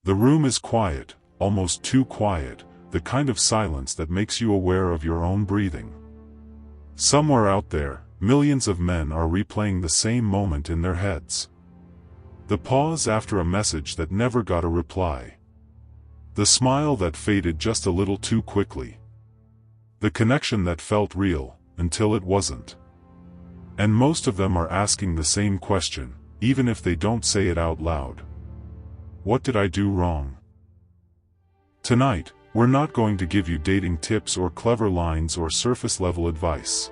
The room is quiet, almost too quiet, the kind of silence that makes you aware of your own breathing. Somewhere out there, millions of men are replaying the same moment in their heads. The pause after a message that never got a reply. The smile that faded just a little too quickly. The connection that felt real, until it wasn't. And most of them are asking the same question, even if they don't say it out loud. What did I do wrong? Tonight, we're not going to give you dating tips or clever lines or surface-level advice.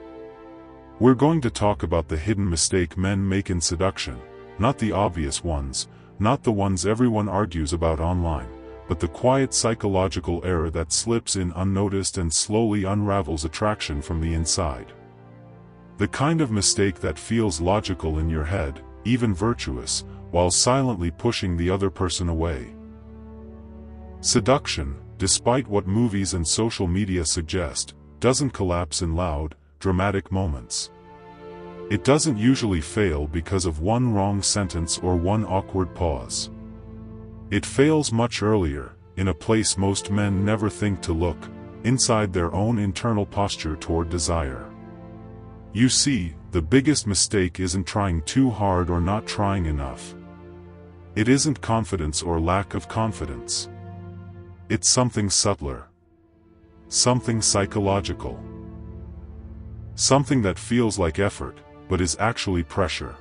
We're going to talk about the hidden mistake men make in seduction, not the obvious ones, not the ones everyone argues about online, but the quiet psychological error that slips in unnoticed and slowly unravels attraction from the inside. The kind of mistake that feels logical in your head, even virtuous, while silently pushing the other person away. Seduction, despite what movies and social media suggest, doesn't collapse in loud, dramatic moments. It doesn't usually fail because of one wrong sentence or one awkward pause. It fails much earlier, in a place most men never think to look, inside their own internal posture toward desire. You see, the biggest mistake isn't trying too hard or not trying enough. It isn't confidence or lack of confidence. It's something subtler. Something psychological. Something that feels like effort, but is actually pressure.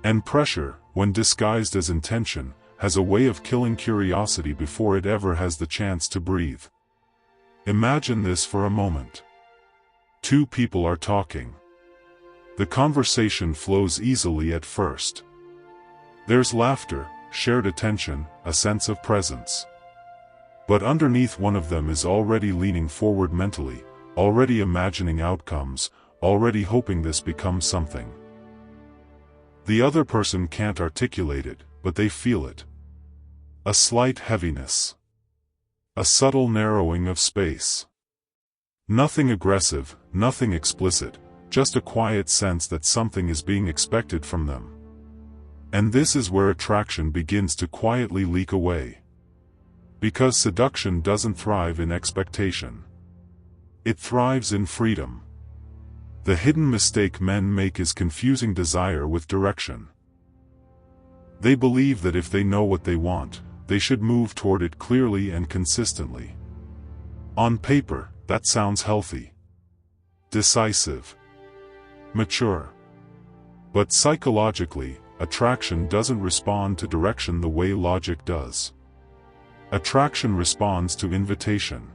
And pressure, when disguised as intention, has a way of killing curiosity before it ever has the chance to breathe. Imagine this for a moment. Two people are talking. The conversation flows easily at first. There's laughter, shared attention, a sense of presence. But underneath, one of them is already leaning forward mentally, already imagining outcomes, already hoping this becomes something. The other person can't articulate it, but they feel it. A slight heaviness. A subtle narrowing of space. Nothing aggressive, nothing explicit, just a quiet sense that something is being expected from them. And this is where attraction begins to quietly leak away. Because seduction doesn't thrive in expectation. It thrives in freedom. The hidden mistake men make is confusing desire with direction. They believe that if they know what they want, they should move toward it clearly and consistently. On paper, that sounds healthy. Decisive. Mature. But psychologically, attraction doesn't respond to direction the way logic does. Attraction responds to invitation.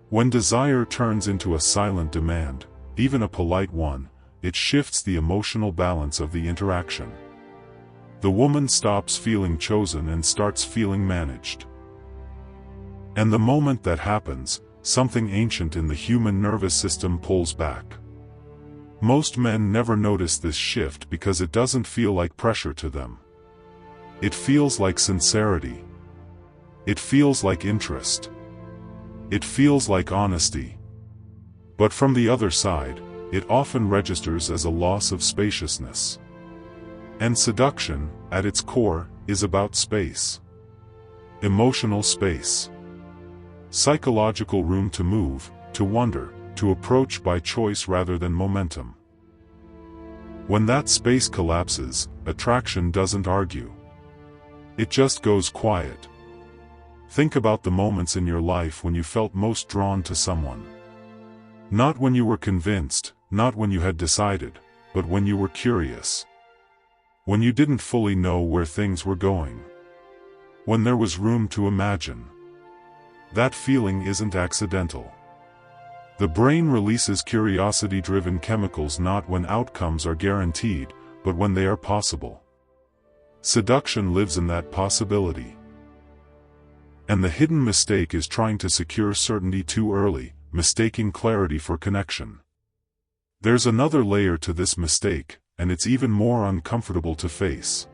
When desire turns into a silent demand, even a polite one, it shifts the emotional balance of the interaction. The woman stops feeling chosen and starts feeling managed. And the moment that happens, something ancient in the human nervous system pulls back. Most men never notice this shift because it doesn't feel like pressure to them. It feels like sincerity. It feels like interest. It feels like honesty. But from the other side, it often registers as a loss of spaciousness. And seduction, at its core, is about space. Emotional space. Psychological room to move, to wonder, to approach by choice rather than momentum. When that space collapses, attraction doesn't argue. It just goes quiet. Think about the moments in your life when you felt most drawn to someone. Not when you were convinced, not when you had decided, but when you were curious. When you didn't fully know where things were going. When there was room to imagine. That feeling isn't accidental. The brain releases curiosity-driven chemicals not when outcomes are guaranteed, but when they are possible. Seduction lives in that possibility. And the hidden mistake is trying to secure certainty too early, mistaking clarity for connection. There's another layer to this mistake, and it's even more uncomfortable to face.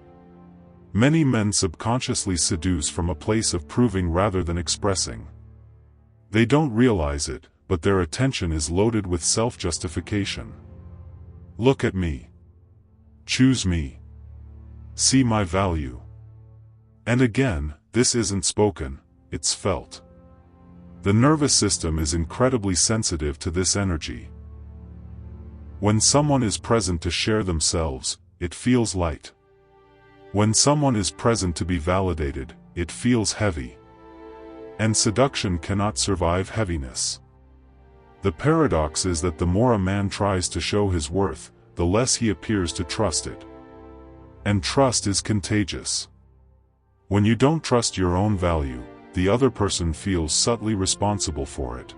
Many men subconsciously seduce from a place of proving rather than expressing. They don't realize it, but their attention is loaded with self-justification. Look at me. Choose me. See my value. And again, this isn't spoken, it's felt. The nervous system is incredibly sensitive to this energy. When someone is present to share themselves, it feels light. When someone is present to be validated, it feels heavy. And seduction cannot survive heaviness. The paradox is that the more a man tries to show his worth, the less he appears to trust it. And trust is contagious. When you don't trust your own value, the other person feels subtly responsible for it.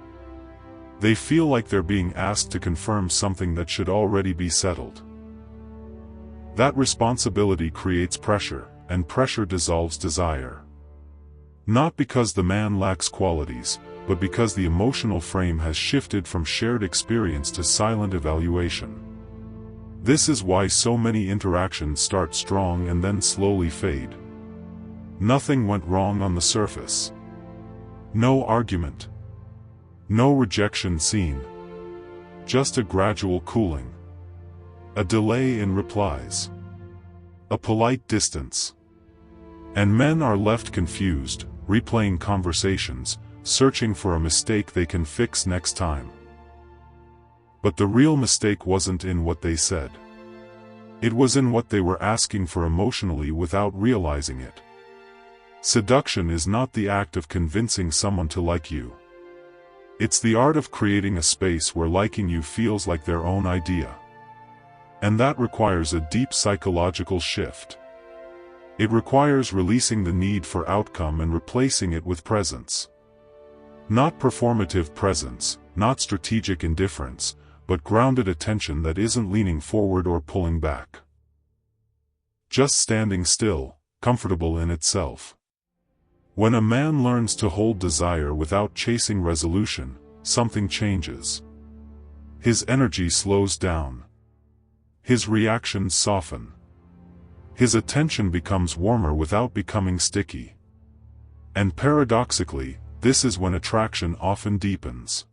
They feel like they're being asked to confirm something that should already be settled. That responsibility creates pressure, and pressure dissolves desire. Not because the man lacks qualities, but because the emotional frame has shifted from shared experience to silent evaluation. This is why so many interactions start strong and then slowly fade. Nothing went wrong on the surface. No argument. No rejection seen. Just a gradual cooling. A delay in replies. A polite distance. And men are left confused, replaying conversations, searching for a mistake they can fix next time. But the real mistake wasn't in what they said. It was in what they were asking for emotionally without realizing it. Seduction is not the act of convincing someone to like you. It's the art of creating a space where liking you feels like their own idea. And that requires a deep psychological shift. It requires releasing the need for outcome and replacing it with presence. Not performative presence, not strategic indifference, but grounded attention that isn't leaning forward or pulling back. Just standing still, comfortable in itself. When a man learns to hold desire without chasing resolution, something changes. His energy slows down. His reactions soften. His attention becomes warmer without becoming sticky. And paradoxically, this is when attraction often deepens.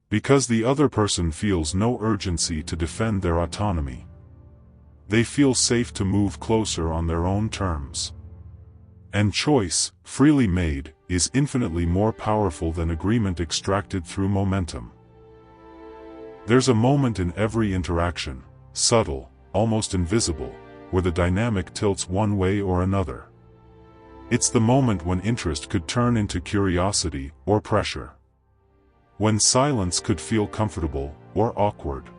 Because the other person feels no urgency to defend their autonomy. They feel safe to move closer on their own terms. And choice, freely made, is infinitely more powerful than agreement extracted through momentum. There's a moment in every interaction, subtle, almost invisible, where the dynamic tilts one way or another. It's the moment when interest could turn into curiosity or pressure. When silence could feel comfortable or awkward.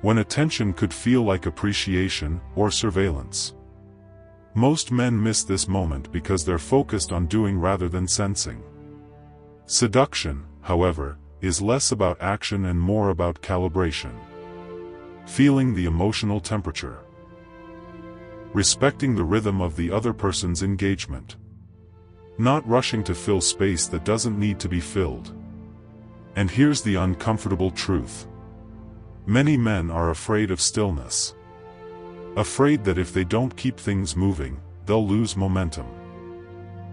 When attention could feel like appreciation or surveillance. Most men miss this moment because they're focused on doing rather than sensing. Seduction, however, is less about action and more about calibration. Feeling the emotional temperature. Respecting the rhythm of the other person's engagement. Not rushing to fill space that doesn't need to be filled. And here's the uncomfortable truth. Many men are afraid of stillness. Afraid that if they don't keep things moving, they'll lose momentum.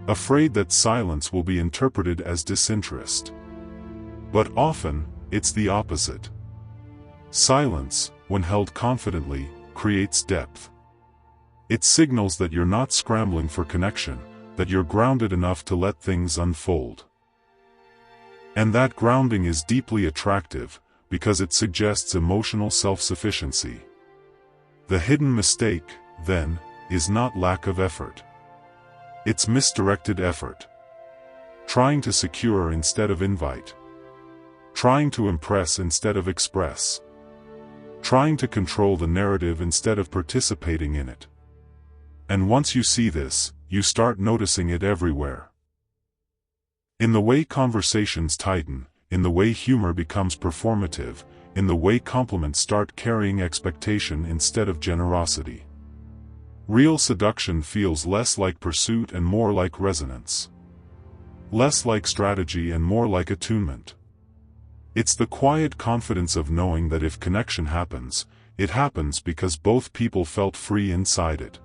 Afraid that silence will be interpreted as disinterest. But often, it's the opposite. Silence, when held confidently, creates depth. It signals that you're not scrambling for connection, that you're grounded enough to let things unfold. And that grounding is deeply attractive, because it suggests emotional self-sufficiency. The hidden mistake, then, is not lack of effort. It's misdirected effort. Trying to secure instead of invite. Trying to impress instead of express. Trying to control the narrative instead of participating in it. And once you see this, you start noticing it everywhere. In the way conversations tighten, in the way humor becomes performative, in the way compliments start carrying expectation instead of generosity. Real seduction feels less like pursuit and more like resonance. Less like strategy and more like attunement. It's the quiet confidence of knowing that if connection happens, it happens because both people felt free inside it.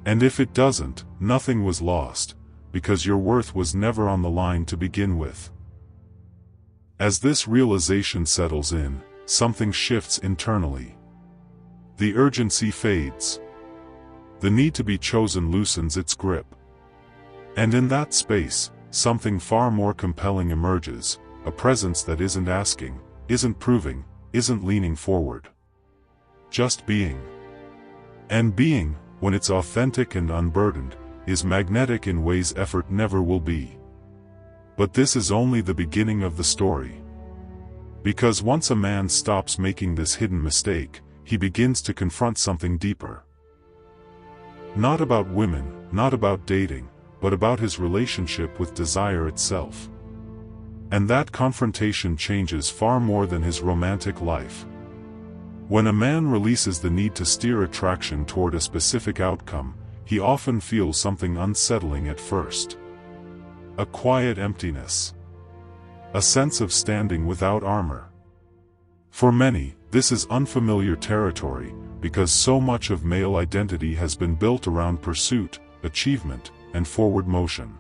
And if it doesn't, nothing was lost, because your worth was never on the line to begin with. As this realization settles in, something shifts internally. The urgency fades. The need to be chosen loosens its grip. And in that space, something far more compelling emerges, a presence that isn't asking, isn't proving, isn't leaning forward. Just being. And being, when it's authentic and unburdened, is magnetic in ways effort never will be. But this is only the beginning of the story. Because once a man stops making this hidden mistake, he begins to confront something deeper. Not about women, not about dating, but about his relationship with desire itself. And that confrontation changes far more than his romantic life. When a man releases the need to steer attraction toward a specific outcome, he often feels something unsettling at first. A quiet emptiness. A sense of standing without armor. For many, this is unfamiliar territory, because so much of male identity has been built around pursuit, achievement, and forward motion.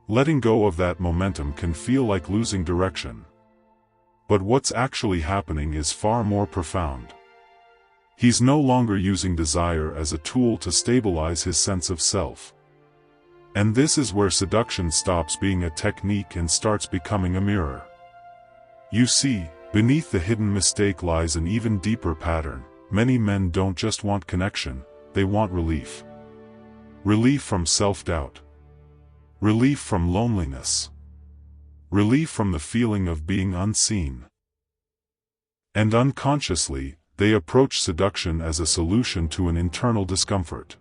Letting go of that momentum can feel like losing direction. But what's actually happening is far more profound. He's no longer using desire as a tool to stabilize his sense of self. And this is where seduction stops being a technique and starts becoming a mirror. You see, beneath the hidden mistake lies an even deeper pattern. Many men don't just want connection, they want relief. Relief from self-doubt. Relief from loneliness. Relief from the feeling of being unseen. And unconsciously, they approach seduction as a solution to an internal discomfort.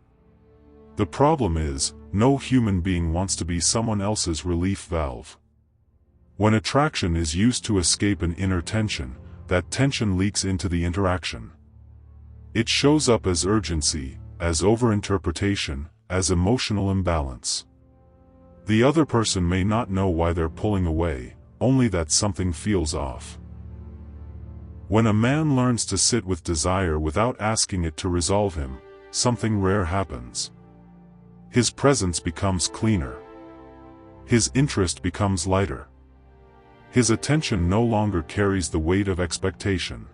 The problem is, no human being wants to be someone else's relief valve. When attraction is used to escape an inner tension, that tension leaks into the interaction. It shows up as urgency, as overinterpretation, as emotional imbalance. The other person may not know why they're pulling away, only that something feels off. When a man learns to sit with desire without asking it to resolve him, something rare happens. His presence becomes cleaner. His interest becomes lighter. His attention no longer carries the weight of expectation.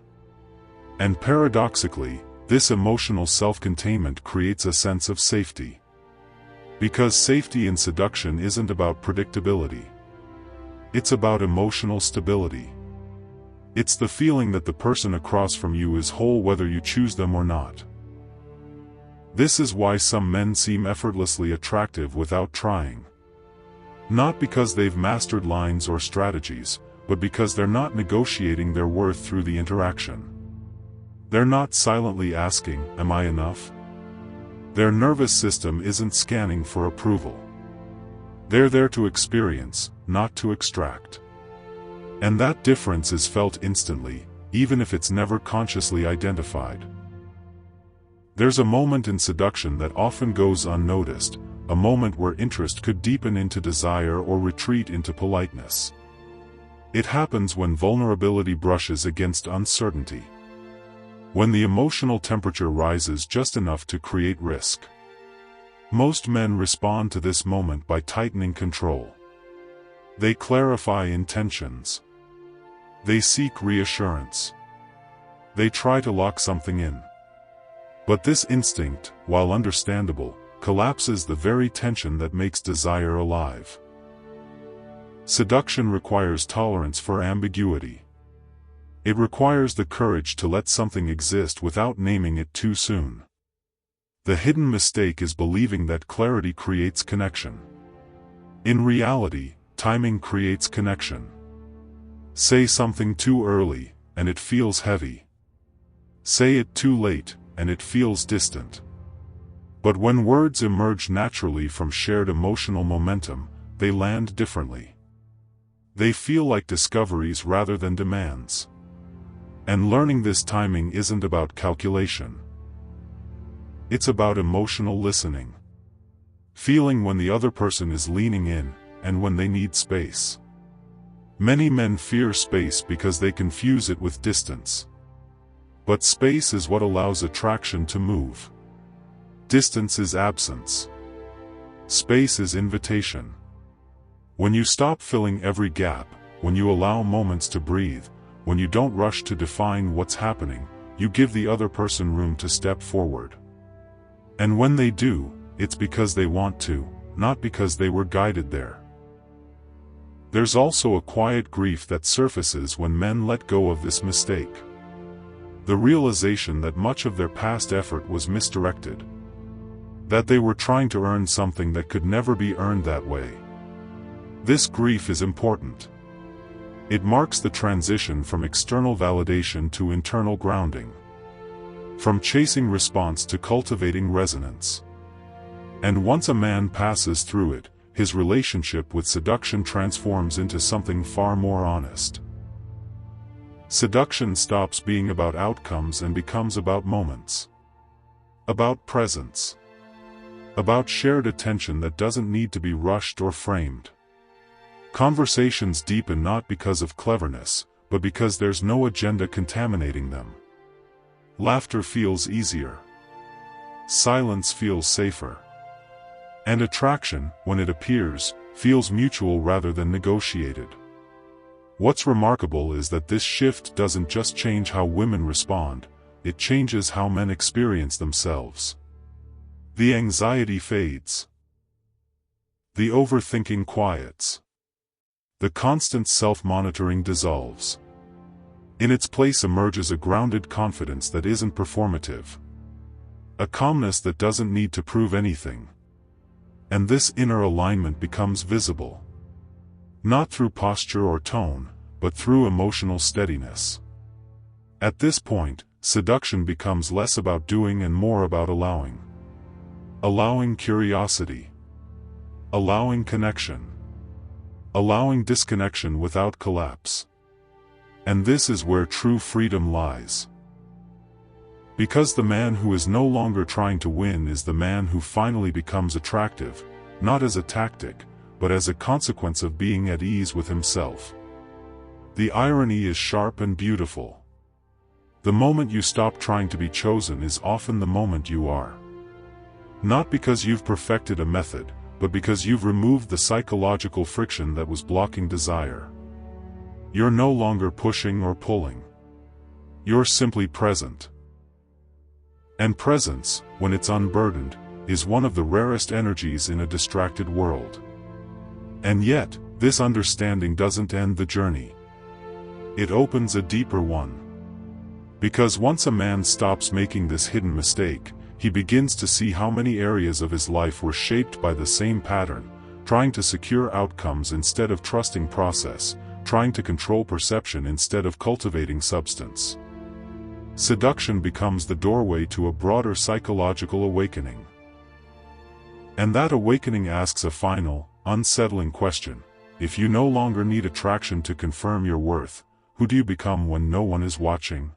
And paradoxically, this emotional self-containment creates a sense of safety. Because safety in seduction isn't about predictability. It's about emotional stability. It's the feeling that the person across from you is whole whether you choose them or not. This is why some men seem effortlessly attractive without trying. Not because they've mastered lines or strategies, but because they're not negotiating their worth through the interaction. They're not silently asking, "Am I enough?" Their nervous system isn't scanning for approval. They're there to experience, not to extract. And that difference is felt instantly, even if it's never consciously identified. There's a moment in seduction that often goes unnoticed, a moment where interest could deepen into desire or retreat into politeness. It happens when vulnerability brushes against uncertainty. When the emotional temperature rises just enough to create risk. Most men respond to this moment by tightening control. They clarify intentions. They seek reassurance. They try to lock something in. But this instinct, while understandable, collapses the very tension that makes desire alive. Seduction requires tolerance for ambiguity. It requires the courage to let something exist without naming it too soon. The hidden mistake is believing that clarity creates connection. In reality, timing creates connection. Say something too early, and it feels heavy. Say it too late, and it feels distant. But when words emerge naturally from shared emotional momentum, they land differently. They feel like discoveries rather than demands. And learning this timing isn't about calculation. It's about emotional listening. Feeling when the other person is leaning in, and when they need space. Many men fear space because they confuse it with distance. But space is what allows attraction to move. Distance is absence. Space is invitation. When you stop filling every gap, when you allow moments to breathe, when you don't rush to define what's happening, you give the other person room to step forward. And when they do, it's because they want to, not because they were guided there. There's also a quiet grief that surfaces when men let go of this mistake. The realization that much of their past effort was misdirected. That they were trying to earn something that could never be earned that way. This grief is important. It marks the transition from external validation to internal grounding. From chasing response to cultivating resonance. And once a man passes through it, his relationship with seduction transforms into something far more honest. Seduction stops being about outcomes and becomes about moments. About presence. About shared attention that doesn't need to be rushed or framed. Conversations deepen not because of cleverness, but because there's no agenda contaminating them. Laughter feels easier. Silence feels safer. And attraction, when it appears, feels mutual rather than negotiated. What's remarkable is that this shift doesn't just change how women respond, it changes how men experience themselves. The anxiety fades. The overthinking quiets. The constant self-monitoring dissolves. In its place emerges a grounded confidence that isn't performative. A calmness that doesn't need to prove anything. And this inner alignment becomes visible. Not through posture or tone, but through emotional steadiness. At this point, seduction becomes less about doing and more about allowing. Allowing curiosity. Allowing connection. Allowing disconnection without collapse. And this is where true freedom lies. Because the man who is no longer trying to win is the man who finally becomes attractive, not as a tactic, but as a consequence of being at ease with himself. The irony is sharp and beautiful. The moment you stop trying to be chosen is often the moment you are. Not because you've perfected a method, but because you've removed the psychological friction that was blocking desire. You're no longer pushing or pulling. You're simply present. And presence, when it's unburdened, is one of the rarest energies in a distracted world. And yet, this understanding doesn't end the journey. It opens a deeper one. Because once a man stops making this hidden mistake, he begins to see how many areas of his life were shaped by the same pattern, trying to secure outcomes instead of trusting process, trying to control perception instead of cultivating substance. Seduction becomes the doorway to a broader psychological awakening. And that awakening asks a final, unsettling question. If you no longer need attraction to confirm your worth, who do you become when no one is watching?